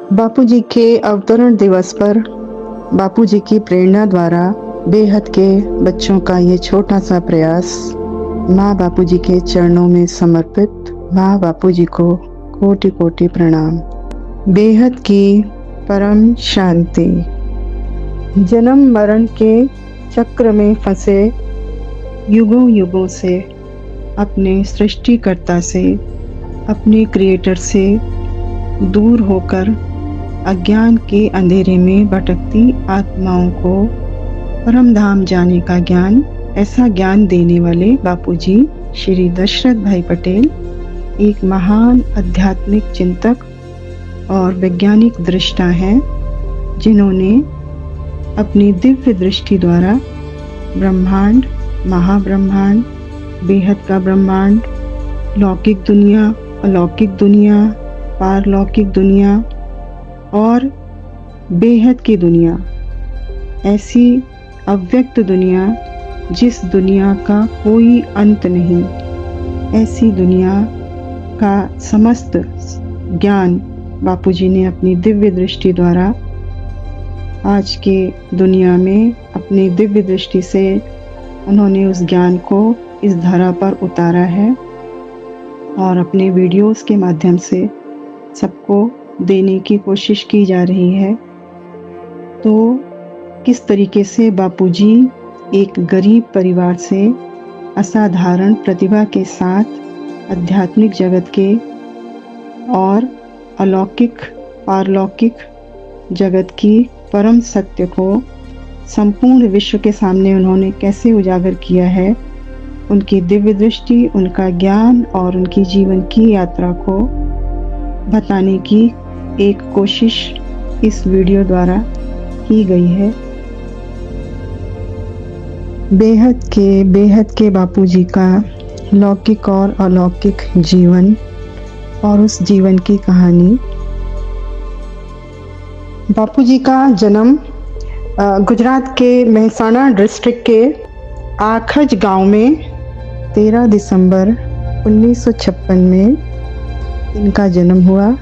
बापूजी के अवतरण दिवस पर बापूजी की प्रेरणा द्वारा बेहद के बच्चों का ये छोटा सा प्रयास माँ बापूजी के चरणों में समर्पित। माँ बापूजी को कोटि कोटि प्रणाम। बेहद की परम शांति। जन्म मरण के चक्र में फंसे युगों युगों से अपने सृष्टिकर्ता से, अपने क्रिएटर से दूर होकर अज्ञान के अंधेरे में भटकती आत्माओं को परम धाम जाने का ज्ञान, ऐसा ज्ञान देने वाले बापूजी श्री दशरथ भाई पटेल एक महान आध्यात्मिक चिंतक और वैज्ञानिक दृष्टा हैं, जिन्होंने अपनी दिव्य दृष्टि द्वारा ब्रह्मांड, महाब्रह्मांड, बेहद का ब्रह्मांड, लौकिक दुनिया, अलौकिक दुनिया, पारलौकिक दुनिया और बेहद की दुनिया, ऐसी अव्यक्त दुनिया जिस दुनिया का कोई अंत नहीं, ऐसी दुनिया का समस्त ज्ञान बापूजी ने अपनी दिव्य दृष्टि द्वारा आज के दुनिया में अपनी दिव्य दृष्टि से उन्होंने उस ज्ञान को इस धरा पर उतारा है और अपने वीडियोस के माध्यम से सबको देने की कोशिश की जा रही है। तो किस तरीके से बापूजी एक गरीब परिवार से असाधारण प्रतिभा के साथ आध्यात्मिक जगत के और अलौकिक पारलौकिक जगत की परम सत्य को संपूर्ण विश्व के सामने उन्होंने कैसे उजागर किया है, उनकी दिव्य दृष्टि, उनका ज्ञान और उनकी जीवन की यात्रा को बताने की एक कोशिश इस वीडियो द्वारा की गई है। बेहद के बापूजी का लौकिक और अलौकिक जीवन और उस जीवन की कहानी। बापूजी का जन्म गुजरात के मेहसाणा डिस्ट्रिक्ट के आखज गांव में 13 दिसंबर 1956 में इनका जन्म हुआ।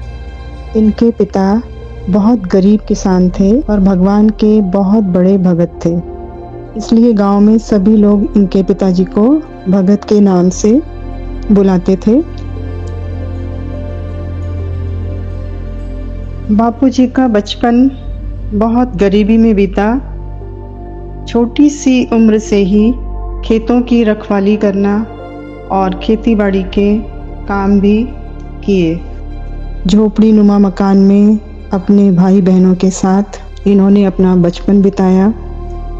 इनके पिता बहुत गरीब किसान थे और भगवान के बहुत बड़े भगत थे, इसलिए गांव में सभी लोग इनके पिताजी को भगत के नाम से बुलाते थे। बापूजी का बचपन बहुत गरीबी में बीता। छोटी सी उम्र से ही खेतों की रखवाली करना और खेतीबाड़ी के काम भी किए। झोपड़ी नुमा मकान में अपने भाई बहनों के साथ इन्होंने अपना बचपन बिताया।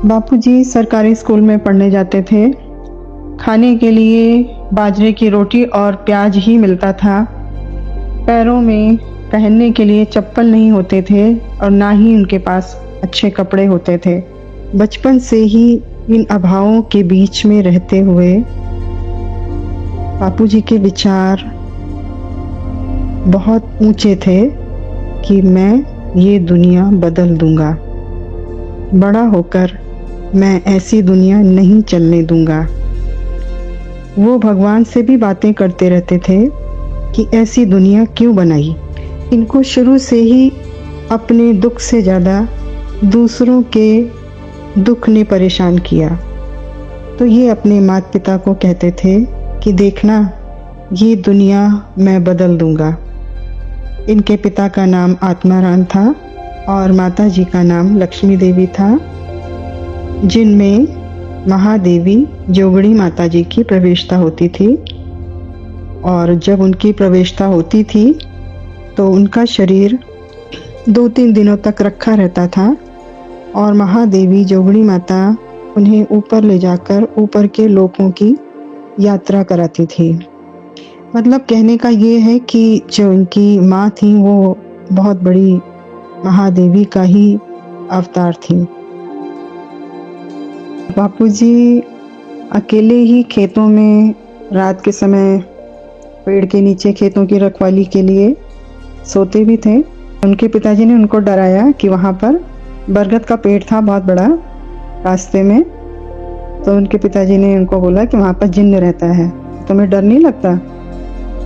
बापूजी सरकारी स्कूल में पढ़ने जाते थे। खाने के लिए बाजरे की रोटी और प्याज ही मिलता था। पैरों में पहनने के लिए चप्पल नहीं होते थे और ना ही उनके पास अच्छे कपड़े होते थे। बचपन से ही इन अभावों के बीच में रहते हुए बापूजी के विचार बहुत ऊंचे थे कि मैं ये दुनिया बदल दूंगा, बड़ा होकर मैं ऐसी दुनिया नहीं चलने दूंगा। वो भगवान से भी बातें करते रहते थे कि ऐसी दुनिया क्यों बनाई। इनको शुरू से ही अपने दुख से ज़्यादा दूसरों के दुख ने परेशान किया। तो ये अपने माता पिता को कहते थे कि देखना, ये दुनिया मैं बदल दूंगा। इनके पिता का नाम आत्माराम था और माता जी का नाम लक्ष्मी देवी था, जिनमें महादेवी जोगड़ी माता जी की प्रवेशता होती थी। और जब उनकी प्रवेशता होती थी तो उनका शरीर 2-3 दिनों तक रखा रहता था और महादेवी जोगड़ी माता उन्हें ऊपर ले जाकर ऊपर के लोकों की यात्रा कराती थी। मतलब कहने का ये है कि जो उनकी माँ थी वो बहुत बड़ी महादेवी का ही अवतार थी। बापूजी अकेले ही खेतों में रात के समय पेड़ के नीचे खेतों की रखवाली के लिए सोते भी थे। उनके पिताजी ने उनको डराया कि वहाँ पर बरगद का पेड़ था बहुत बड़ा रास्ते में, तो उनके पिताजी ने उनको बोला कि वहाँ पर जिन्न रहता है, तुम्हें डर नहीं लगता?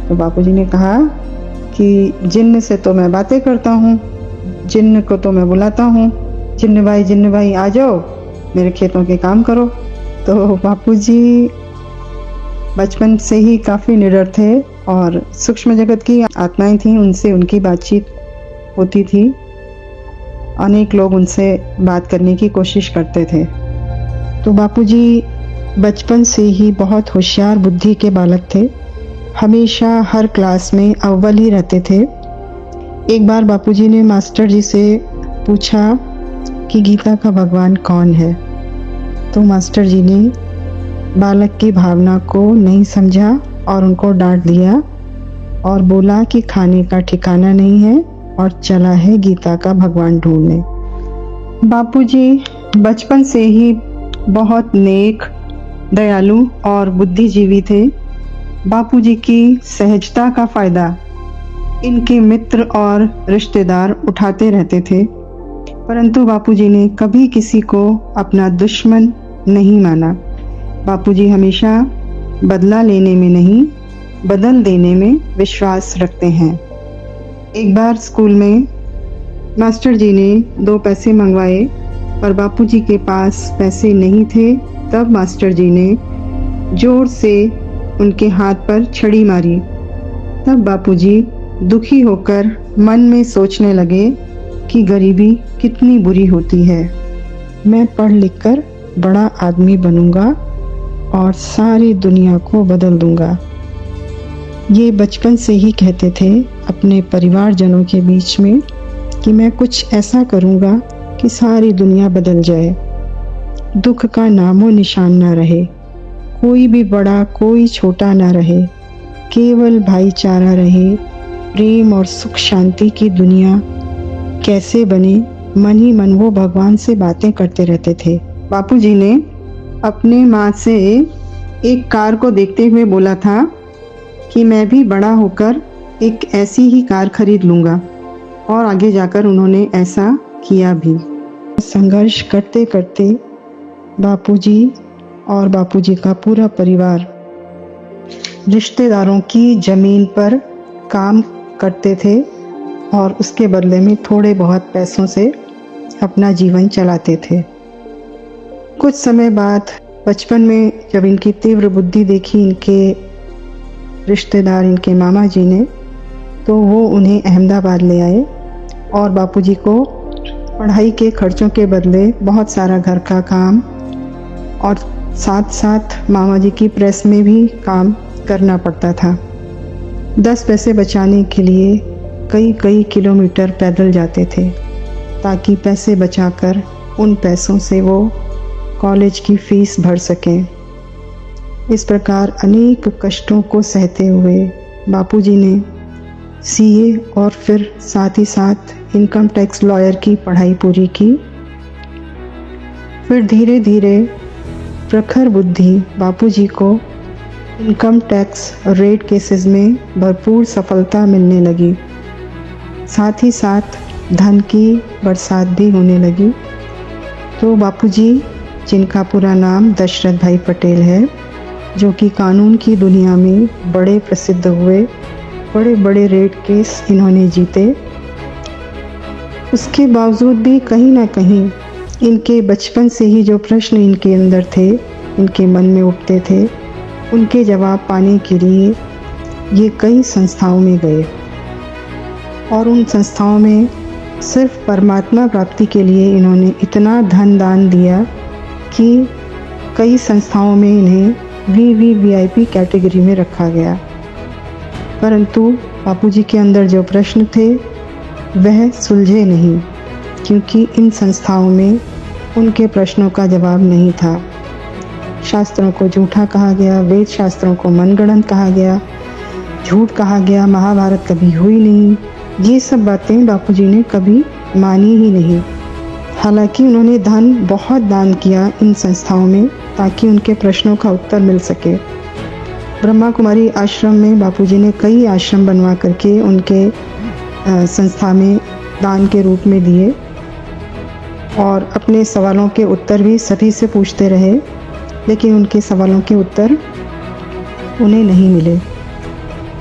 तो बापूजी ने कहा कि जिन्न से तो मैं बातें करता हूँ, जिन्न को तो मैं बुलाता हूँ, जिन्न भाई आ जाओ, मेरे खेतों के काम करो। तो बापूजी बचपन से ही काफ़ी निडर थे और सूक्ष्म जगत की आत्माएं थीं, उनसे उनकी बातचीत होती थी। अनेक लोग उनसे बात करने की कोशिश करते थे। तो बापूजी बचपन से ही बहुत होशियार बुद्धि के बालक थे, हमेशा हर क्लास में अव्वल ही रहते थे। एक बार बापूजी ने मास्टर जी से पूछा कि गीता का भगवान कौन है। तो मास्टर जी ने बालक की भावना को नहीं समझा और उनको डांट दिया और बोला कि खाने का ठिकाना नहीं है और चला है गीता का भगवान ढूंढने। बापूजी बचपन से ही बहुत नेक, दयालु और बुद्धिजीवी थे। बापूजी की सहजता का फायदा इनके मित्र और रिश्तेदार उठाते रहते थे, परंतु बापूजी ने कभी किसी को अपना दुश्मन नहीं माना। बापूजी हमेशा बदला लेने में नहीं, बदल देने में विश्वास रखते हैं। एक बार स्कूल में मास्टर जी ने 2 पैसे मंगवाए, पर बापूजी के पास पैसे नहीं थे। तब मास्टर जी ने जोर से उनके हाथ पर छड़ी मारी। तब बापूजी दुखी होकर मन में सोचने लगे कि गरीबी कितनी बुरी होती है। मैं पढ़ लिख कर बड़ा आदमी बनूंगा और सारी दुनिया को बदल दूंगा। ये बचपन से ही कहते थे अपने परिवारजनों के बीच में कि मैं कुछ ऐसा करूंगा कि सारी दुनिया बदल जाए, दुख का नामो निशान ना रहे, कोई भी बड़ा कोई छोटा ना रहे, केवल भाईचारा रहे, प्रेम और सुख शांति की दुनिया कैसे बने। मन ही मन वो भगवान से बातें करते रहते थे। बापूजी ने अपने माँ से एक कार को देखते हुए बोला था कि मैं भी बड़ा होकर एक ऐसी ही कार खरीद लूँगा, और आगे जाकर उन्होंने ऐसा किया भी। संघर्ष करते करते बापूजी और बापूजी का पूरा परिवार रिश्तेदारों की ज़मीन पर काम करते थे और उसके बदले में थोड़े बहुत पैसों से अपना जीवन चलाते थे। कुछ समय बाद बचपन में जब इनकी तीव्र बुद्धि देखी इनके रिश्तेदार, इनके मामा जी ने, तो वो उन्हें अहमदाबाद ले आए और बापूजी को पढ़ाई के खर्चों के बदले बहुत सारा घर का काम और साथ साथ मामा जी की प्रेस में भी काम करना पड़ता था। 10 पैसे बचाने के लिए कई कई किलोमीटर पैदल जाते थे ताकि पैसे बचाकर उन पैसों से वो कॉलेज की फीस भर सकें। इस प्रकार अनेक कष्टों को सहते हुए बापूजी ने सीए और फिर साथ ही साथ इनकम टैक्स लॉयर की पढ़ाई पूरी की। फिर धीरे धीरे प्रखर बुद्धि बापूजी को इनकम टैक्स रेड केसेस में भरपूर सफलता मिलने लगी। साथ ही साथ धन की बरसात भी होने लगी। तो बापूजी, जिनका पूरा नाम दशरथ भाई पटेल है, जो कि कानून की दुनिया में बड़े प्रसिद्ध हुए, बड़े बड़े रेड केस इन्होंने जीते। उसके बावजूद भी कहीं ना कहीं इनके बचपन से ही जो प्रश्न इनके अंदर थे, इनके मन में उठते थे, उनके जवाब पाने के लिए ये कई संस्थाओं में गए और उन संस्थाओं में सिर्फ परमात्मा प्राप्ति के लिए इन्होंने इतना धन दान दिया कि कई संस्थाओं में इन्हें VVVIP कैटेगरी में रखा गया। परंतु बापूजी के अंदर जो प्रश्न थे वह सुलझे नहीं, क्योंकि इन संस्थाओं में उनके प्रश्नों का जवाब नहीं था। शास्त्रों को झूठा कहा गया, वेद शास्त्रों को मनगढ़ंत कहा गया, झूठ कहा गया, महाभारत कभी हुई नहीं। ये सब बातें बापूजी ने कभी मानी ही नहीं। हालांकि उन्होंने धन बहुत दान किया इन संस्थाओं में ताकि उनके प्रश्नों का उत्तर मिल सके। ब्रह्मा कुमारी आश्रम में बापूजी ने कई आश्रम बनवा करके उनके संस्था में दान के रूप में दिए और अपने सवालों के उत्तर भी सभी से पूछते रहे, लेकिन उनके सवालों के उत्तर उन्हें नहीं मिले।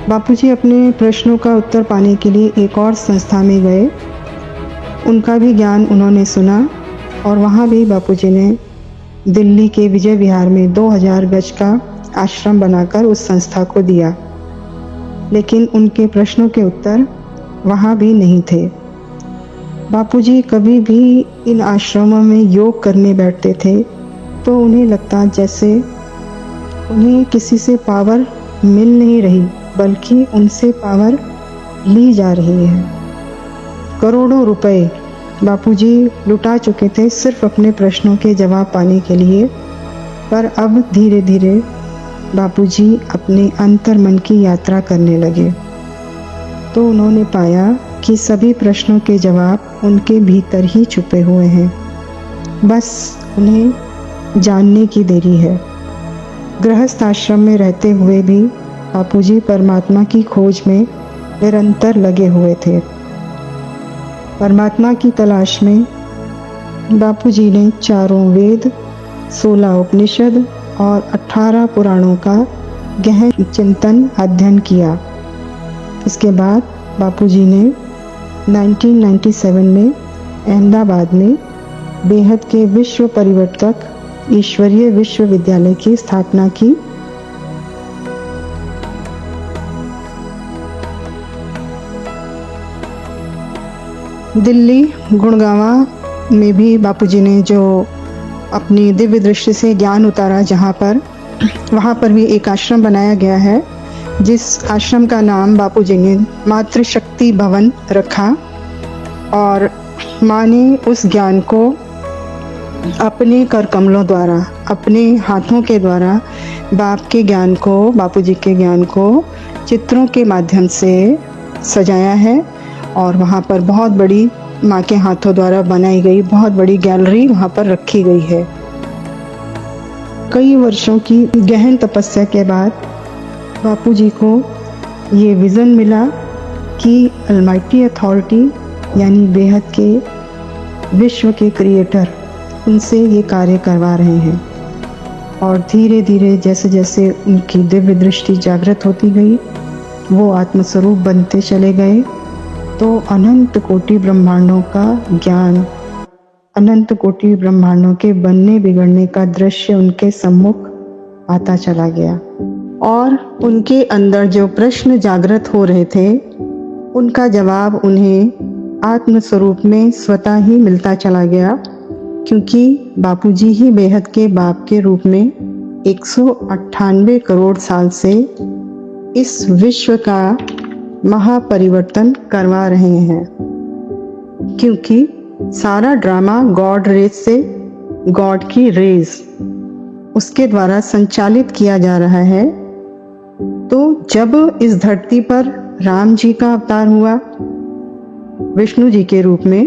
बापूजी अपने प्रश्नों का उत्तर पाने के लिए एक और संस्था में गए उनका भी ज्ञान उन्होंने सुना और वहाँ भी बापूजी ने दिल्ली के विजय विहार में 2000 गज का आश्रम बनाकर उस संस्था को दिया। लेकिन उनके प्रश्नों के उत्तर वहाँ भी नहीं थे। बापूजी कभी भी इन आश्रमों में योग करने बैठते थे तो उन्हें लगता जैसे उन्हें किसी से पावर मिल नहीं रही, बल्कि उनसे पावर ली जा रही है। करोड़ों रुपए बापूजी लुटा चुके थे सिर्फ अपने प्रश्नों के जवाब पाने के लिए, पर अब धीरे धीरे बापूजी अपने अंतर्मन की यात्रा करने लगे तो उन्होंने पाया कि सभी प्रश्नों के जवाब उनके भीतर ही छुपे हुए हैं, बस उन्हें जानने की देरी है। गृहस्थ आश्रम में रहते हुए भी बापूजी परमात्मा की खोज में निरंतर लगे हुए थे। परमात्मा की तलाश में बापूजी ने 4 वेद, 16 उपनिषद और 18 पुराणों का गहन चिंतन अध्ययन किया। इसके बाद बापूजी ने 1997 में अहमदाबाद में बेहद के विश्व परिवर्तक ईश्वरीय विश्वविद्यालय की स्थापना की। दिल्ली गुड़गांवा में भी बापूजी ने जो अपनी दिव्य दृष्टि से ज्ञान उतारा, वहाँ पर भी एक आश्रम बनाया गया है, जिस आश्रम का नाम बापूजी ने मातृशक्ति भवन रखा। और माँ ने उस ज्ञान को अपने कर कमलों द्वारा, अपने हाथों के द्वारा बापूजी के ज्ञान को चित्रों के माध्यम से सजाया है। और वहाँ पर बहुत बड़ी माँ के हाथों द्वारा बनाई गई बहुत बड़ी गैलरी वहाँ पर रखी गई है। कई वर्षों की गहन तपस्या के बाद बापूजी को ये विज़न मिला कि अलमाइटी अथॉरिटी यानी बेहद के विश्व के क्रिएटर उनसे ये कार्य करवा रहे हैं। और धीरे धीरे जैसे जैसे उनकी दिव्य दृष्टि जागृत होती गई, वो आत्मस्वरूप बनते चले गए, तो अनंत कोटि ब्रह्मांडों का ज्ञान, अनंत कोटि ब्रह्मांडों के बनने बिगड़ने का दृश्य उनके सम्मुख आता चला गया। और उनके अंदर जो प्रश्न जागृत हो रहे थे, उनका जवाब उन्हें आत्म स्वरूप में स्वतः ही मिलता चला गया, क्योंकि बापूजी ही बेहद के बाप के रूप में 198 करोड़ साल से इस विश्व का महापरिवर्तन करवा रहे हैं। क्योंकि सारा ड्रामा गॉड रेज से, गॉड की रेज उसके द्वारा संचालित किया जा रहा है। तो जब इस धरती पर राम जी का अवतार हुआ विष्णु जी के रूप में,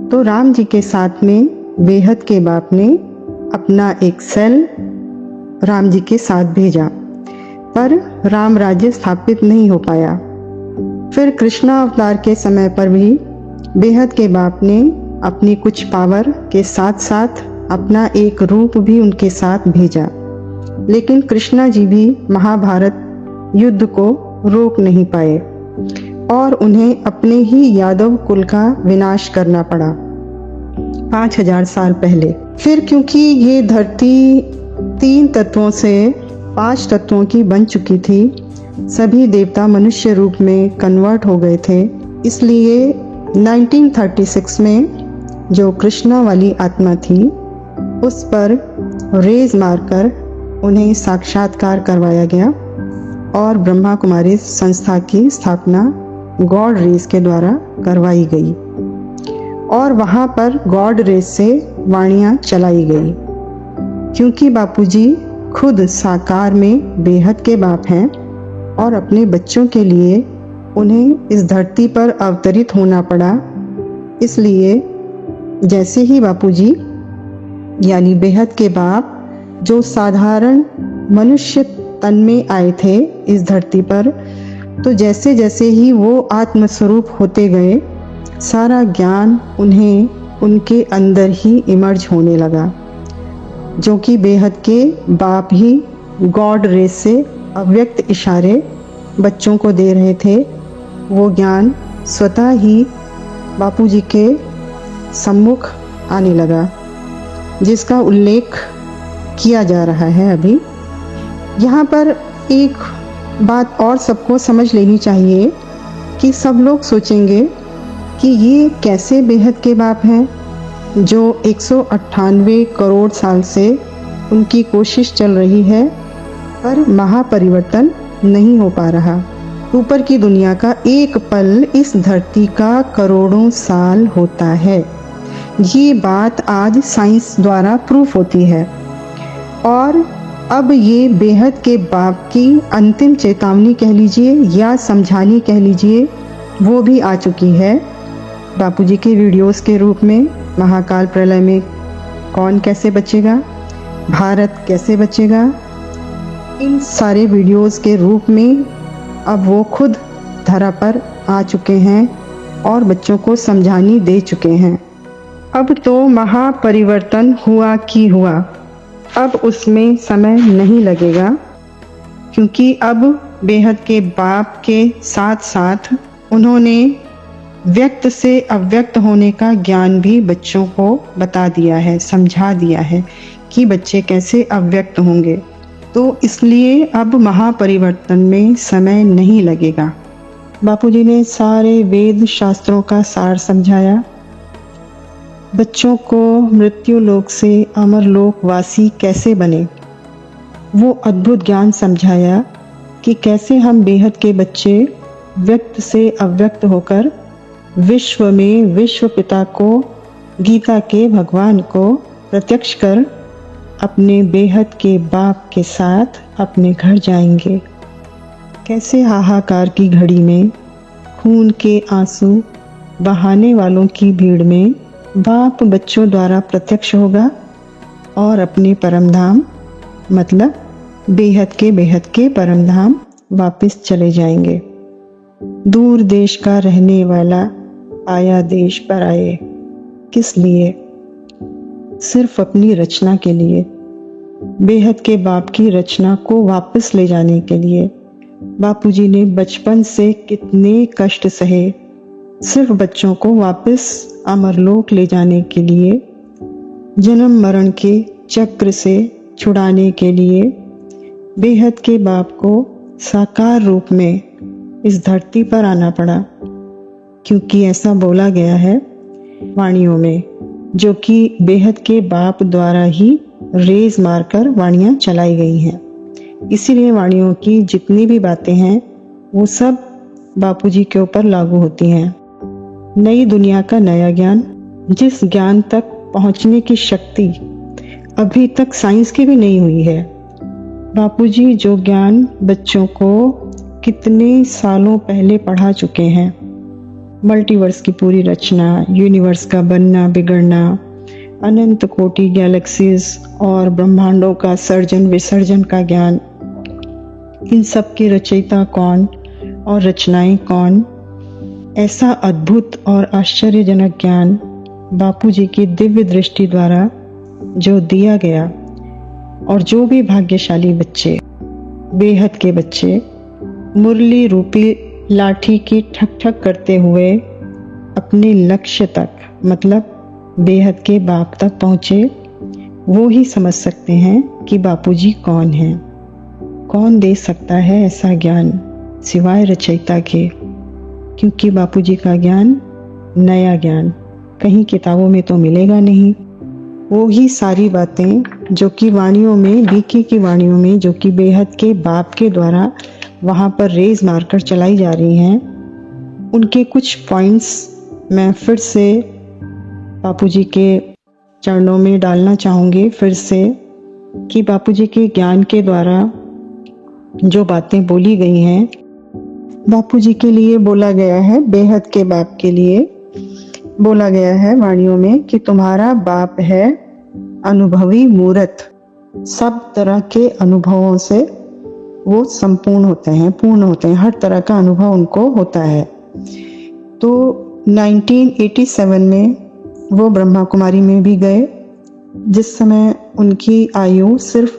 तो राम जी के साथ में बेहद के बाप ने अपना एक सेल राम जी के साथ भेजा, पर राम राज्य स्थापित नहीं हो पाया। फिर कृष्णा अवतार के समय पर भी बेहद के बाप ने अपनी कुछ पावर के साथ साथ अपना एक रूप भी उनके साथ भेजा, लेकिन कृष्णा जी भी महाभारत युद्ध को रोक नहीं पाए और उन्हें अपने ही यादव कुल का विनाश करना पड़ा 5000 साल पहले। फिर क्योंकि ये धरती 3 तत्वों से 5 तत्वों की बन चुकी थी, सभी देवता मनुष्य रूप में कन्वर्ट हो गए थे, इसलिए 1936 में जो कृष्णा वाली आत्मा थी उस पर रेज मारकर उन्हें साक्षात्कार करवाया गया और ब्रह्मा कुमारी संस्था की स्थापना गॉड रेज के द्वारा करवाई गई और वहाँ पर गॉड रेज से वाणियाँ चलाई गई। क्योंकि बापूजी खुद साकार में बेहद के बाप हैं और अपने बच्चों के लिए उन्हें इस धरती पर अवतरित होना पड़ा, इसलिए जैसे ही बापूजी यानी बेहद के बाप जो साधारण मनुष्य तन में आए थे इस धरती पर, तो जैसे जैसे ही वो आत्मस्वरूप होते गए, सारा ज्ञान उन्हें उनके अंदर ही इमर्ज होने लगा, जो कि बेहद के बाप ही गॉड रेस से अव्यक्त इशारे बच्चों को दे रहे थे। वो ज्ञान स्वतः ही बापूजी के सम्मुख आने लगा, जिसका उल्लेख किया जा रहा है अभी। यहाँ पर एक बात और सबको समझ लेनी चाहिए कि सब लोग सोचेंगे कि ये कैसे बेहद के बाप हैं जो 198 करोड़ साल से उनकी कोशिश चल रही है, पर महापरिवर्तन नहीं हो पा रहा। ऊपर की दुनिया का एक पल इस धरती का करोड़ों साल होता है। ये बात आज साइंस द्वारा प्रूफ होती है और अब ये बेहद के बाप की अंतिम चेतावनी कह लीजिए या समझानी कह लीजिए, वो भी आ चुकी है बापूजी के वीडियोस के रूप में। महाकाल प्रलय में कौन कैसे बचेगा, भारत कैसे बचेगा, इन सारे वीडियोस के रूप में अब वो खुद धरा पर आ चुके हैं और बच्चों को समझानी दे चुके हैं। अब तो महापरिवर्तन हुआ कि हुआ, अब उसमें समय नहीं लगेगा, क्योंकि अब बेहद के बाप के साथ साथ उन्होंने व्यक्त से अव्यक्त होने का ज्ञान भी बच्चों को बता दिया है, समझा दिया है कि बच्चे कैसे अव्यक्त होंगे। तो इसलिए अब महापरिवर्तन में समय नहीं लगेगा। बापूजी ने सारे वेद शास्त्रों का सार समझाया, बच्चों को मृत्यु लोक से अमर लोक वासी कैसे बने, वो अद्भुत ज्ञान समझाया कि कैसे हम बेहद के बच्चे व्यक्त से अव्यक्त होकर विश्व में विश्व पिता को, गीता के भगवान को प्रत्यक्ष कर अपने बेहद के बाप के साथ अपने घर जाएंगे। कैसे हाहाकार की घड़ी में, खून के आंसू बहाने वालों की भीड़ में बाप बच्चों द्वारा प्रत्यक्ष होगा और अपने परमधाम मतलब बेहद के परमधाम वापस चले जाएंगे। दूर देश का रहने वाला आया देश पर आए, किस लिए? सिर्फ अपनी रचना के लिए, बेहद के बाप की रचना को वापस ले जाने के लिए। बापूजी ने बचपन से कितने कष्ट सहे, सिर्फ बच्चों को वापस अमरलोक ले जाने के लिए, जन्म मरण के चक्र से छुड़ाने के लिए बेहद के बाप को साकार रूप में इस धरती पर आना पड़ा, क्योंकि ऐसा बोला गया है वाणियों में, जो कि बेहद के बाप द्वारा ही रेज मारकर वाणियां चलाई गई हैं। इसीलिए वाणियों की जितनी भी बातें हैं वो सब बापूजी के ऊपर लागू होती हैं। नई दुनिया का नया ज्ञान, जिस ज्ञान तक पहुंचने की शक्ति अभी तक साइंस की भी नहीं हुई है, बापूजी जो ज्ञान बच्चों को कितने सालों पहले पढ़ा चुके हैं, मल्टीवर्स की पूरी रचना, यूनिवर्स का बनना बिगड़ना, अनंत कोटि गैलेक्सीज और ब्रह्मांडों का सर्जन विसर्जन का ज्ञान, इन सब की रचयिता कौन और रचनाएं कौन, ऐसा अद्भुत और आश्चर्यजनक ज्ञान बापूजी की दिव्य दृष्टि द्वारा जो दिया गया। और जो भी भाग्यशाली बच्चे, बेहद के बच्चे मुरली रूपी लाठी की ठक ठक करते हुए अपने लक्ष्य तक मतलब बेहद के बाप तक पहुँचे, वो ही समझ सकते हैं कि बापूजी कौन हैं। कौन दे सकता है ऐसा ज्ञान सिवाय रचयिता के, क्योंकि बापूजी का ज्ञान, नया ज्ञान कहीं किताबों में तो मिलेगा नहीं। वो ही सारी बातें जो कि वाणियों में, बीके की वाणियों में, जो कि बेहद के बाप के द्वारा वहाँ पर रेज मारकर चलाई जा रही हैं, उनके कुछ पॉइंट्स मैं फिर से बापूजी के चरणों में डालना चाहूँगी फिर से, कि बापूजी के ज्ञान के द्वारा जो बातें बोली गई हैं, बापूजी के लिए बोला गया है, बेहद के बाप के लिए बोला गया है वाणियों में कि तुम्हारा बाप है अनुभवी मूर्त, सब तरह के अनुभवों से वो संपूर्ण होते हैं, पूर्ण होते हैं, हर तरह का अनुभव उनको होता है। तो 1987 में वो ब्रह्मा कुमारी में भी गए, जिस समय उनकी आयु सिर्फ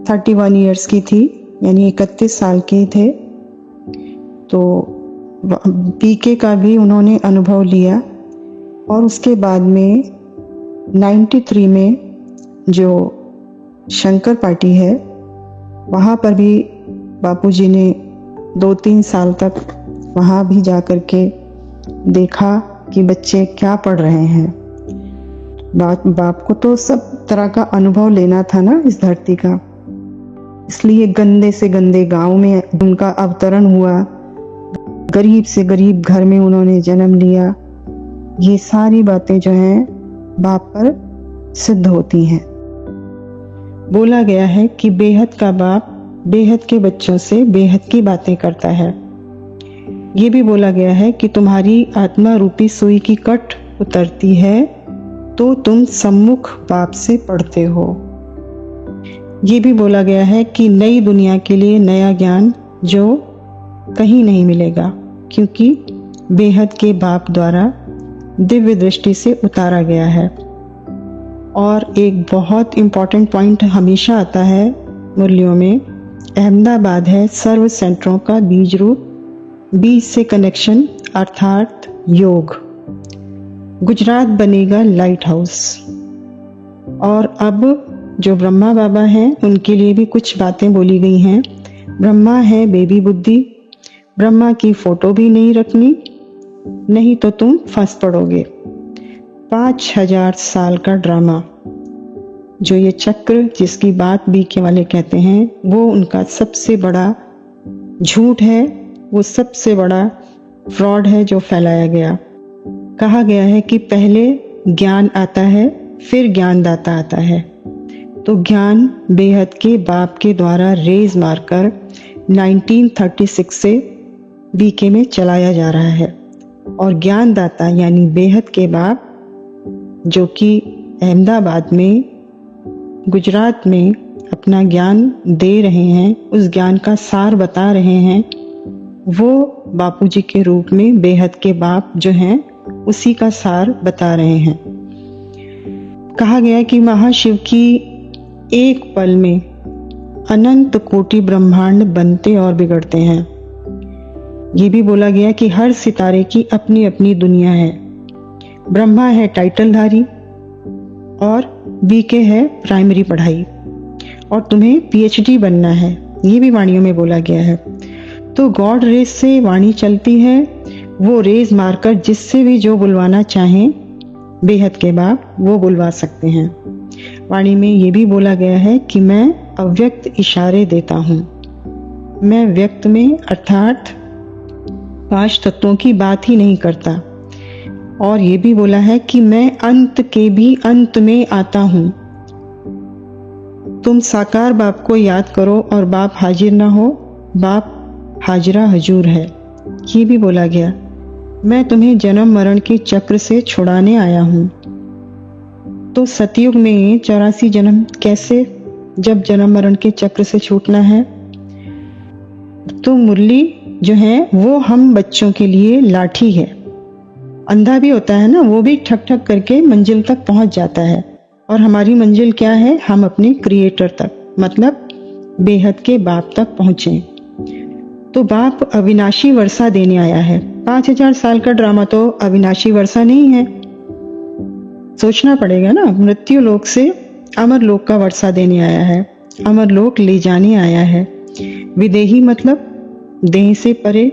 31 इयर्स की थी, यानी 31 साल के थे। तो पीके का भी उन्होंने अनुभव लिया और उसके बाद में 93 में जो शंकर पार्टी है वहाँ पर भी बापूजी ने 2-3 साल तक वहाँ भी जा कर के देखा कि बच्चे क्या पढ़ रहे हैं। बाप को तो सब तरह का अनुभव लेना था ना इस धरती का, इसलिए गंदे से गंदे गांव में उनका अवतरण हुआ, गरीब से गरीब घर में उन्होंने जन्म लिया। ये सारी बातें जो हैं बाप पर सिद्ध होती हैं। बोला गया है कि बेहद का बाप बेहद के बच्चों से बेहद की बातें करता है। ये भी बोला गया है कि तुम्हारी आत्मा रूपी सुई की कट उतरती है तो तुम सम्मुख बाप से पढ़ते हो। ये भी बोला गया है कि नई दुनिया के लिए नया ज्ञान जो कहीं नहीं मिलेगा, क्योंकि बेहद के बाप द्वारा दिव्य दृष्टि से उतारा गया है। और एक बहुत इम्पॉर्टेंट पॉइंट हमेशा आता है मुरलियों में, अहमदाबाद है सर्व सेंटरों का बीज रूप, बीज से कनेक्शन अर्थात योग। गुजरात बनेगा लाइट हाउस। और अब जो ब्रह्मा बाबा हैं उनके लिए भी कुछ बातें बोली गई हैं। ब्रह्मा है बेबी बुद्धि, ब्रह्मा की फोटो भी नहीं रखनी, नहीं तो तुम फंस पड़ोगे। 5000 साल का ड्रामा, जो ये चक्र जिसकी बात बीके वाले कहते हैं, वो उनका सबसे बड़ा झूठ है, वो सबसे बड़ा फ्रॉड है जो फैलाया गया। कहा गया है कि पहले ज्ञान आता है फिर ज्ञानदाता आता है। तो ज्ञान बेहद के बाप के द्वारा रेज मारकर 1936 से बीके में चलाया जा रहा है। और ज्ञानदाता यानी बेहद के बाप जो कि अहमदाबाद में गुजरात में अपना ज्ञान दे रहे हैं, उस ज्ञान का सार बता रहे हैं, वो बापूजी के रूप में बेहद के बाप जो हैं उसी का सार बता रहे हैं। कहा गया कि महाशिव की एक पल में अनंत कोटि ब्रह्मांड बनते और बिगड़ते हैं। ये भी बोला गया कि हर सितारे की अपनी अपनी दुनिया है। ब्रह्मा है टाइटलधारी और बीके है प्राइमरी पढ़ाई, और तुम्हें पीएचडी बनना है, ये भी वाणियों में बोला गया है। तो गॉड रेज से वाणी चलती है, वो रेज मारकर जिससे भी जो बुलवाना चाहें बेहद के बाप वो बुलवा सकते हैं। वाणी में ये भी बोला गया है कि मैं अव्यक्त इशारे देता हूँ, मैं व्यक्त में अर्थात 5 तत्वों की बात ही नहीं करता। और ये भी बोला है कि मैं अंत के भी अंत में आता हूँ। तुम साकार बाप को याद करो और बाप हाजिर ना हो, बाप हाजरा हजूर है। ये भी बोला गया, मैं तुम्हें जन्म मरण के चक्र से छुड़ाने आया हूँ। तो सतयुग में 84 जन्म कैसे, जब जन्म मरण के चक्र से छूटना है। तो मुरली जो है वो हम बच्चों के लिए लाठी है। अंधा भी होता है ना, वो भी ठक ठक करके मंजिल तक पहुंच जाता है। और हमारी मंजिल क्या है, हम अपने क्रिएटर तक, मतलब बेहद के बाप तक पहुंचे। तो बाप अविनाशी वर्षा देने आया है। 5000 साल का ड्रामा तो अविनाशी वर्षा नहीं है। सोचना पड़ेगा ना, मृत्यु लोक से अमर लोक का वर्षा देने आया है, अमर लोक ले जाने आया है। विदेही मतलब देह से परे,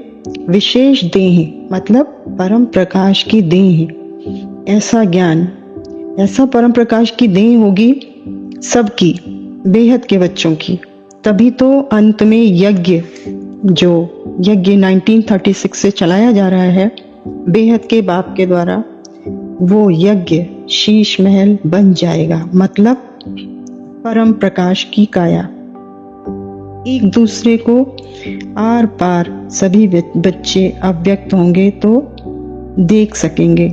विशेष देह मतलब परम प्रकाश की देह। ऐसा ज्ञान, ऐसा परम प्रकाश की देह होगी सबकी, बेहद के बच्चों की। तभी तो अंत में यज्ञ, जो यज्ञ 1936 से चलाया जा रहा है बेहद के बाप के द्वारा, वो यज्ञ शीश महल बन जाएगा। मतलब परम प्रकाश की काया। एक दूसरे को आर पार सभी बच्चे अव्यक्त होंगे तो देख सकेंगे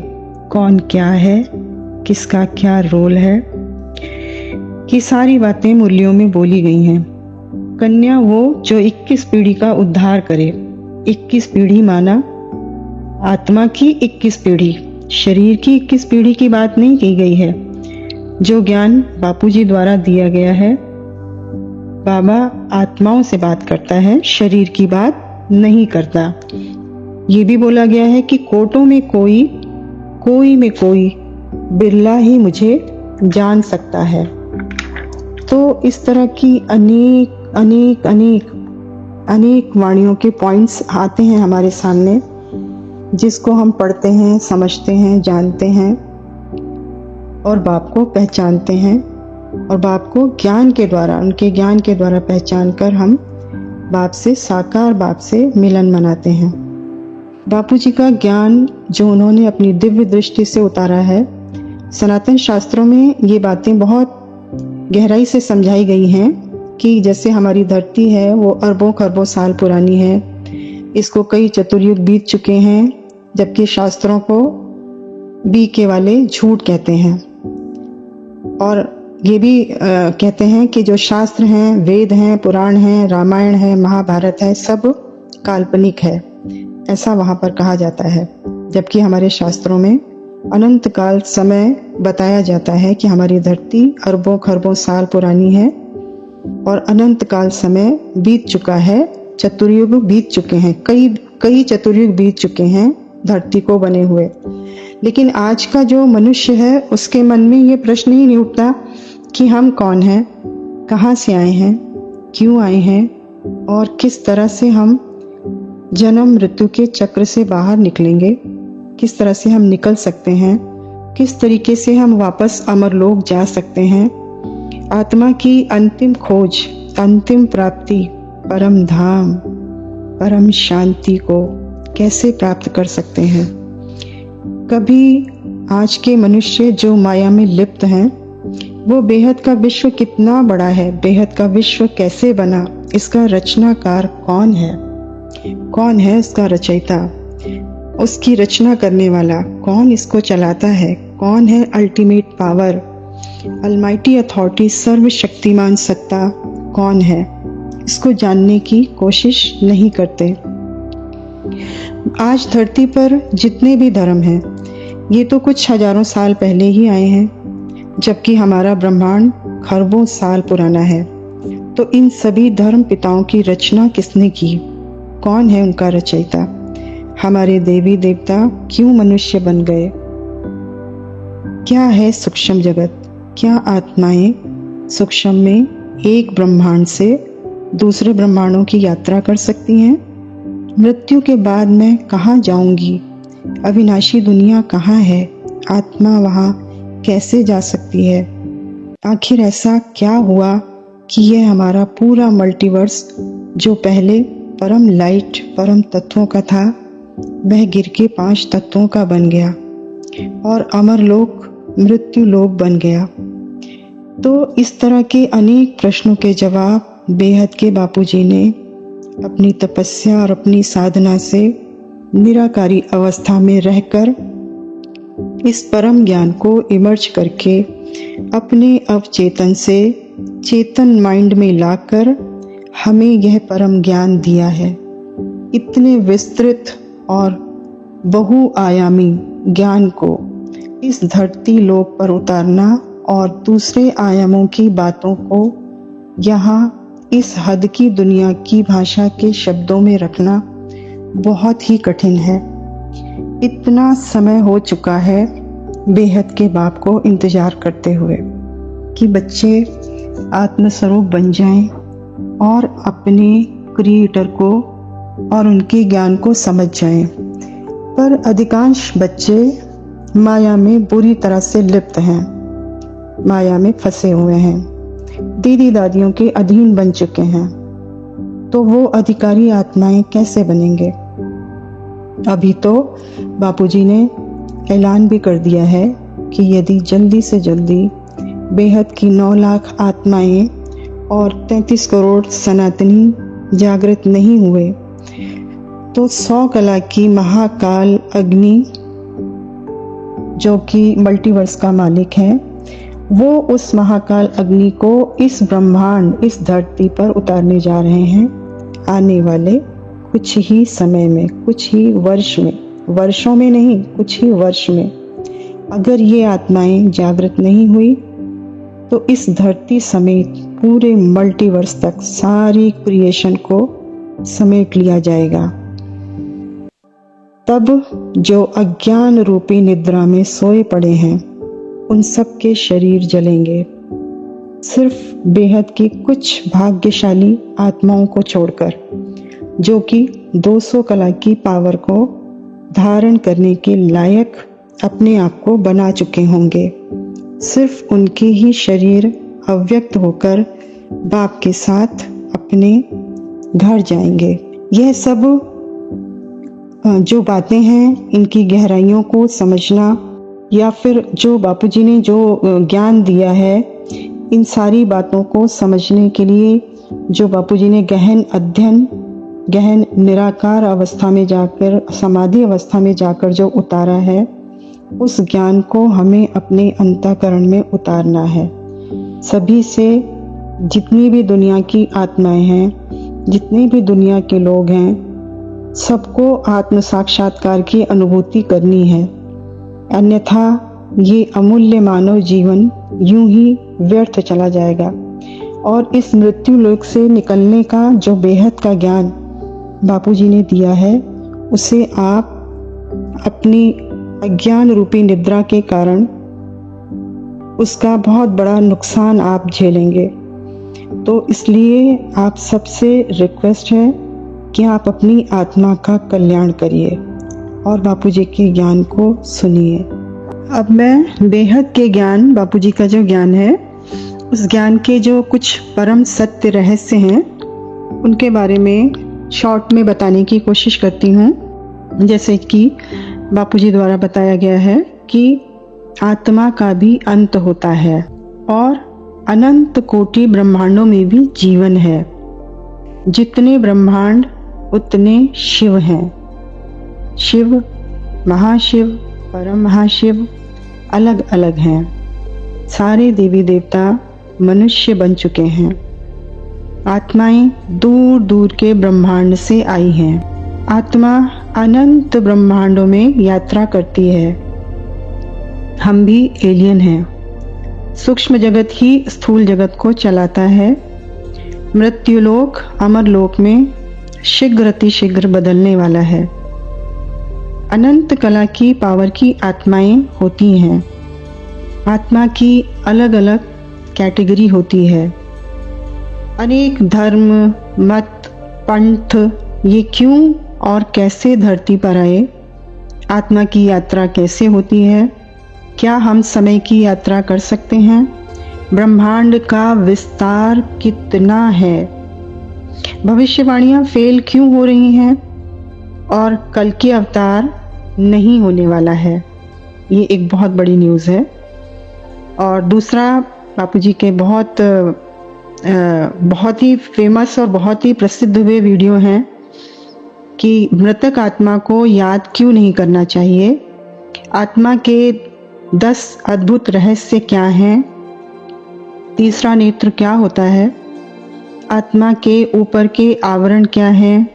कौन क्या है, किसका क्या रोल है। ये सारी बातें मुरलियों में बोली गई हैं। कन्या वो जो 21 पीढ़ी का उद्धार करे। 21 पीढ़ी माना आत्मा की 21 पीढ़ी, शरीर की 21 पीढ़ी की बात नहीं की गई है। जो ज्ञान बापूजी द्वारा दिया गया है, बाबा आत्माओं से बात करता है, शरीर की बात नहीं करता। ये भी बोला गया है कि कोटों में कोई कोई में कोई बिरला ही मुझे जान सकता है। तो इस तरह की अनेक अनेक अनेक अनेक वाणियों के पॉइंट्स आते हैं हमारे सामने, जिसको हम पढ़ते हैं, समझते हैं, जानते हैं और बाप को पहचानते हैं, और बाप को ज्ञान के द्वारा, उनके ज्ञान के द्वारा पहचान कर हम बाप से, साकार बाप से मिलन मनाते हैं। बापू जी का ज्ञान जो उन्होंने अपनी दिव्य दृष्टि से उतारा है, सनातन शास्त्रों में ये बातें बहुत गहराई से समझाई गई हैं कि जैसे हमारी धरती है वो अरबों खरबों साल पुरानी है, इसको कई चतुर्युग बीत चुके हैं, जबकि शास्त्रों को बीके वाले झूठ कहते हैं। और ये भी कहते हैं कि जो शास्त्र हैं, वेद हैं, पुराण हैं, रामायण है, महाभारत है, सब काल्पनिक है, ऐसा वहाँ पर कहा जाता है। जबकि हमारे शास्त्रों में अनंत काल समय बताया जाता है कि हमारी धरती अरबों खरबों साल पुरानी है और अनंत काल समय बीत चुका है, चतुर्युग बीत चुके हैं, कई चतुर्युग बीत चुके हैं धरती को बने हुए। लेकिन आज का जो मनुष्य है उसके मन में ये प्रश्न ही नहीं उठता कि हम कौन हैं, कहाँ से आए हैं, क्यों आए हैं और किस तरह से हम जन्म मृत्यु के चक्र से बाहर निकलेंगे, किस तरह से हम निकल सकते हैं, किस तरीके से हम वापस अमरलोक जा सकते हैं, आत्मा की अंतिम खोज, अंतिम प्राप्ति, परम धाम, परम शांति को कैसे प्राप्त कर सकते हैं। कभी आज के मनुष्य जो माया में लिप्त हैं, वो बेहद का विश्व कितना बड़ा है, बेहद का विश्व कैसे बना, इसका रचनाकार कौन है, कौन है उसका रचयिता, उसकी रचना करने वाला कौन, इसको चलाता है कौन, है अल्टीमेट पावर, अलमाइटी अथॉरिटी, सर्वशक्तिमान सत्ता कौन है, इसको जानने की कोशिश नहीं करते। आज धरती पर जितने भी धर्म हैं, ये तो कुछ हजारों साल पहले ही आए हैं, जबकि हमारा ब्रह्मांड खरबों साल पुराना है। तो इन सभी धर्म पिताओं की रचना किसने की, कौन है उनका रचयिता, हमारे देवी देवता क्यों मनुष्य बन गए, क्या है सूक्ष्म जगत, क्या आत्माएं सूक्ष्म में एक ब्रह्मांड से दूसरे ब्रह्मांडों की यात्रा कर सकती हैं, मृत्यु के बाद मैं कहाँ जाऊंगी, अविनाशी दुनिया कहाँ है, आत्मा वहाँ कैसे जा सकती है, आखिर ऐसा क्या हुआ कि यह हमारा पूरा मल्टीवर्स जो पहले परम लाइट, परम तत्वों का था, वह गिर के 5 तत्वों का बन गया और अमर लोक, मृत्यु लोक बन गया। तो इस तरह के अनेक प्रश्नों के जवाब बेहद के बापूजी ने अपनी तपस्या और अपनी साधना से निराकारी अवस्था में रहकर इस परम ज्ञान को इमर्ज करके अपने अवचेतन से चेतन माइंड में लाकर हमें यह परम ज्ञान दिया है। इतने विस्तृत और बहुआयामी ज्ञान को इस धरती लोक पर उतारना और दूसरे आयामों की बातों को यहाँ इस हद की दुनिया की भाषा के शब्दों में रखना बहुत ही कठिन है। इतना समय हो चुका है बेहद के बाप को इंतजार करते हुए कि बच्चे आत्मस्वरूप बन जाएं और अपने क्रिएटर को और उनके ज्ञान को समझ जाएं। पर अधिकांश बच्चे माया में बुरी तरह से लिप्त हैं, माया में फंसे हुए हैं, दीदी दादियों के अधीन बन चुके हैं। तो वो अधिकारी आत्माएं कैसे बनेंगे। अभी तो बापूजी ने ऐलान भी कर दिया है कि यदि जल्दी से जल्दी बेहद की 9 लाख आत्माएं और 33 करोड़ सनातनी जागृत नहीं हुए तो 100 कला की महाकाल अग्नि जो कि मल्टीवर्स का मालिक है, वो उस महाकाल अग्नि को इस ब्रह्मांड, इस धरती पर उतारने जा रहे हैं आने वाले कुछ ही समय में, कुछ ही वर्ष में, वर्षों में नहीं, कुछ ही वर्ष में। अगर ये आत्माएं जागृत नहीं हुई तो इस धरती समेत पूरे मल्टीवर्स तक सारी क्रिएशन को समेट लिया जाएगा। तब जो अज्ञान रूपी निद्रा में सोए पड़े हैं उन सब के शरीर जलेंगे, सिर्फ बेहद की कुछ भाग्यशाली आत्माओं को छोड़कर, जो कि 200 कला की पावर को धारण करने के लायक अपने आप को बना चुके होंगे। सिर्फ उनके ही शरीर अव्यक्त होकर बाप के साथ अपने घर जाएंगे। यह सब जो बातें हैं इनकी गहराइयों को समझना, या फिर जो बापूजी ने जो ज्ञान दिया है इन सारी बातों को समझने के लिए जो बापूजी ने गहन अध्ययन, गहन निराकार अवस्था में जाकर, समाधि अवस्था में जाकर जो उतारा है, उस ज्ञान को हमें अपने अंतःकरण में उतारना है। सभी से, जितनी भी दुनिया की आत्माएं हैं, जितने भी दुनिया के लोग हैं, सबको आत्म साक्षात्कार की अनुभूति करनी है, अन्यथा ये अमूल्य मानव जीवन यूं ही व्यर्थ चला जाएगा। और इस मृत्यु लोक से निकलने का जो बेहद का ज्ञान बापूजी ने दिया है, उसे आप अपनी अज्ञान रूपी निद्रा के कारण उसका बहुत बड़ा नुकसान आप झेलेंगे। तो इसलिए आप सबसे रिक्वेस्ट है कि आप अपनी आत्मा का कल्याण करिए और बापूजी के ज्ञान को सुनिए। अब मैं बेहद के ज्ञान, बापूजी का जो ज्ञान है, उस ज्ञान के जो कुछ परम सत्य रहस्य हैं उनके बारे में शॉर्ट में बताने की कोशिश करती हूँ। जैसे कि बापूजी द्वारा बताया गया है कि आत्मा का भी अंत होता है और अनंत कोटि ब्रह्मांडों में भी जीवन है। जितने ब्रह्मांड उतने शिव हैं। शिव, महाशिव, परम महाशिव अलग अलग हैं। सारे देवी देवता मनुष्य बन चुके हैं। आत्माएं दूर दूर के ब्रह्मांड से आई हैं। आत्मा अनंत ब्रह्मांडों में यात्रा करती है। हम भी एलियन हैं। सूक्ष्म जगत ही स्थूल जगत को चलाता है। मृत्युलोक अमरलोक में शीघ्र अतिशीघ्र बदलने वाला है। अनंत कला की पावर की आत्माएं होती हैं। आत्मा की अलग अलग कैटेगरी होती है। अनेक धर्म, मत, पंथ ये क्यों और कैसे धरती पर आए? आत्मा की यात्रा कैसे होती है? क्या हम समय की यात्रा कर सकते हैं? ब्रह्मांड का विस्तार कितना है? भविष्यवाणियां फेल क्यों हो रही हैं? और कल की अवतार नहीं होने वाला है। ये एक बहुत बड़ी न्यूज़ है। और दूसरा, बापूजी के बहुत ही फेमस और बहुत ही प्रसिद्ध हुए वीडियो हैं कि मृतक आत्मा को याद क्यों नहीं करना चाहिए, आत्मा के 10 अद्भुत रहस्य क्या हैं, तीसरा नेत्र क्या होता है, आत्मा के ऊपर के आवरण क्या हैं,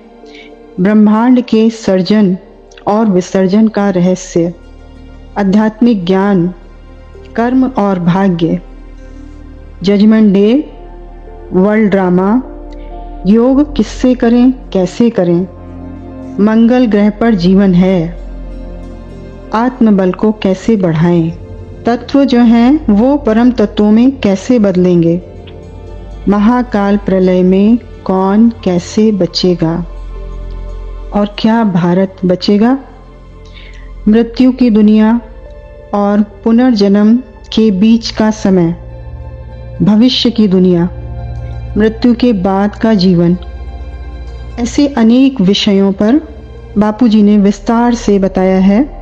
ब्रह्मांड के सर्जन और विसर्जन का रहस्य, आध्यात्मिक ज्ञान, कर्म और भाग्य, जजमेंट डे, वर्ल्ड ड्रामा, योग किससे करें, कैसे करें, मंगल ग्रह पर जीवन है, आत्मबल को कैसे बढ़ाएं, तत्व जो हैं वो परम तत्वों में कैसे बदलेंगे, महाकाल प्रलय में कौन कैसे बचेगा और क्या भारत बचेगा, मृत्यु की दुनिया और पुनर्जन्म के बीच का समय, भविष्य की दुनिया, मृत्यु के बाद का जीवन, ऐसे अनेक विषयों पर बापूजी ने विस्तार से बताया है।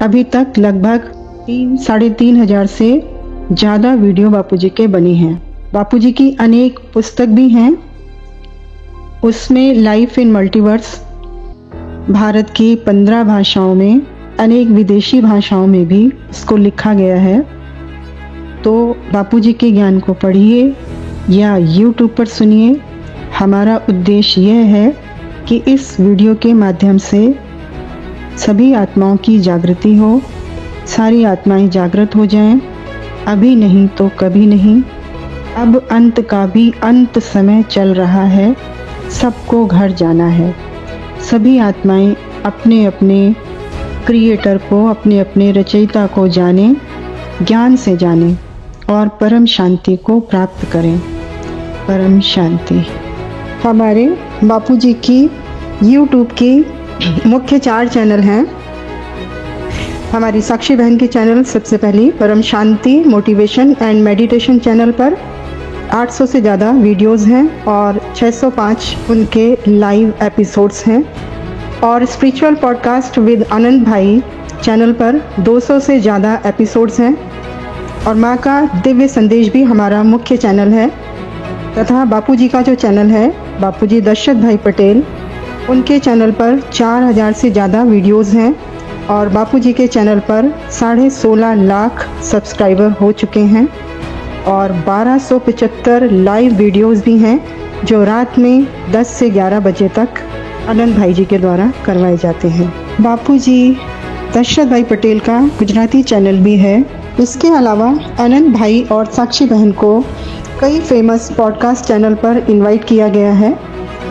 अभी तक लगभग 3-3.5 हजार से ज़्यादा वीडियो बापूजी के बने हैं। बापूजी की अनेक पुस्तक भी हैं। उसमें लाइफ इन मल्टीवर्स भारत की 15 भाषाओं में, अनेक विदेशी भाषाओं में भी इसको लिखा गया है। तो बापूजी के ज्ञान को पढ़िए या YouTube पर सुनिए। हमारा उद्देश्य यह है कि इस वीडियो के माध्यम से सभी आत्माओं की जागृति हो, सारी आत्माएं जागृत हो जाएं। अभी नहीं तो कभी नहीं। अब अंत का भी अंत समय चल रहा है। सबको घर जाना है। सभी आत्माएं अपने अपने क्रिएटर को, अपने अपने रचयिता को जाने, ज्ञान से जाने और परम शांति को प्राप्त करें। परम शांति। हमारे बापूजी की YouTube की मुख्य 4 चैनल हैं। हमारी साक्षी बहन के चैनल सबसे पहले परम शांति मोटिवेशन एंड मेडिटेशन चैनल पर 800 से ज़्यादा वीडियोस हैं और 605 उनके लाइव एपिसोड्स हैं। और स्पिरिचुअल पॉडकास्ट विद आनंद भाई चैनल पर 200 से ज़्यादा एपिसोड्स हैं। और माँ का दिव्य संदेश भी हमारा मुख्य चैनल है। तथा बापूजी का जो चैनल है, बापूजी दशरथ भाई पटेल, उनके चैनल पर 4000 से ज़्यादा वीडियोस हैं। और बापूजी के चैनल पर 16.5 लाख सब्सक्राइबर हो चुके हैं और 1275 लाइव वीडियोस भी हैं जो रात में 10 से 11 बजे तक आनंद भाई जी के द्वारा करवाए जाते हैं। बापूजी दशरथ भाई पटेल का गुजराती चैनल भी है। इसके अलावा आनंद भाई और साक्षी बहन को कई फेमस पॉडकास्ट चैनल पर इनवाइट किया गया है,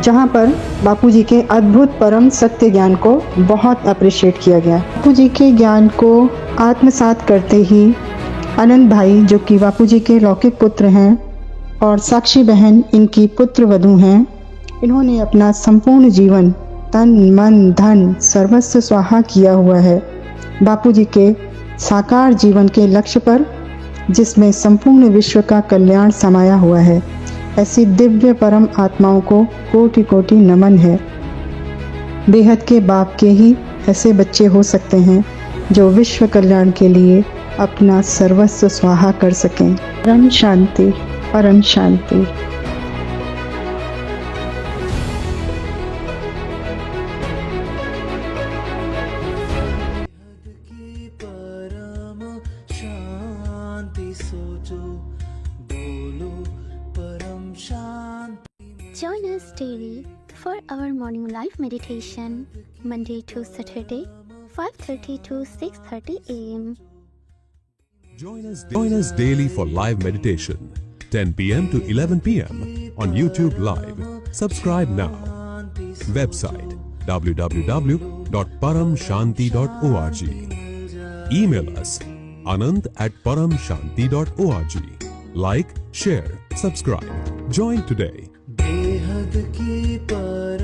जहां पर बापूजी के अद्भुत परम सत्य ज्ञान को बहुत अप्रिशिएट किया गया। बापूजी के ज्ञान को आत्मसात करते ही आनंद भाई, जो कि बापूजी के लौकिक पुत्र हैं, और साक्षी बहन इनकी पुत्र वधू हैं, इन्होंने अपना संपूर्ण जीवन तन मन धन सर्वस्व स्वाहा किया हुआ है बापूजी के साकार जीवन के लक्ष्य पर, जिसमें संपूर्ण विश्व का कल्याण समाया हुआ है। ऐसी दिव्य परम आत्माओं को कोटि कोटि नमन है। बेहद के बाप के ही ऐसे बच्चे हो सकते हैं जो विश्व कल्याण के लिए अपना सर्वस्व स्वाहा कर सकें। परम शांति, परम शांति। Join us daily for our morning live meditation, Monday to Saturday, 5:30 to 6:30 a.m. Join us daily for live meditation, 10 p.m. to 11 p.m. on YouTube Live. Subscribe now. Website www.paramshanti.org. Email us anand@paramshanti.org. Like, share, subscribe. Join today. बेहद की पर